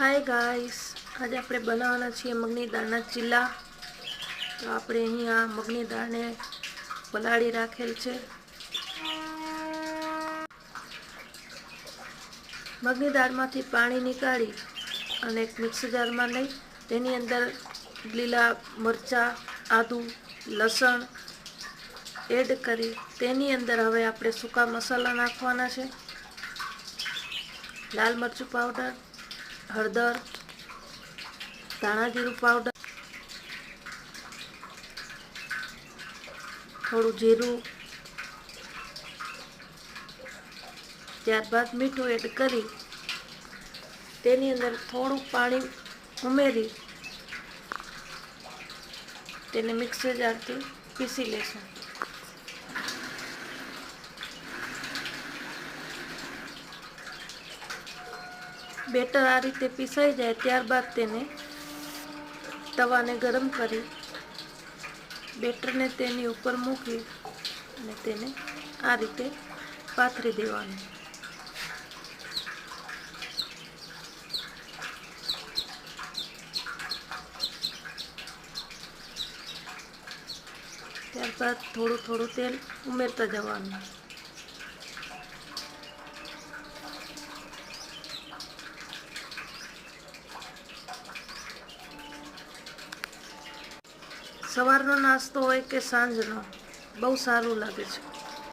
Hi guys, आज આપણે બનાવવાના છીએ મગની દાળના ચીલા। તો આપણે અહીંયા મગની દાળને પલાળી રાખેલ છે। મગની દાળમાંથી પાણી નીકાળી અને એક મિક્સર જારમાં લઈ તેની અંદર લીલા મરચાં, આદુ, લસણ એડ કરી તેની અંદર હવે આપણે સૂકા મસાલા નાખવાના છે। લાલ મરચું પાવડર, हळदर, धाणा जीरु पाउडर, थोड़ू जीरु, त्यारबाद मीठू एड करी तेनी अंदर थोड़ू पानी उमेरी तेने मिक्सर जारथी पीसी लेशुं। बेटर आ रीते पीसाई जाए त्यारबाद तेने तवाने गरम करी बेटर ने तेनी ऊपर मूकी अने तेने आ रीते पाथरी देवानुं। त्यारबाद थोड़ू थोड़ू तेल उमेरता जवानुं। सवारनो नास्तो होय के सांजनो बहु सारूं लागे छे।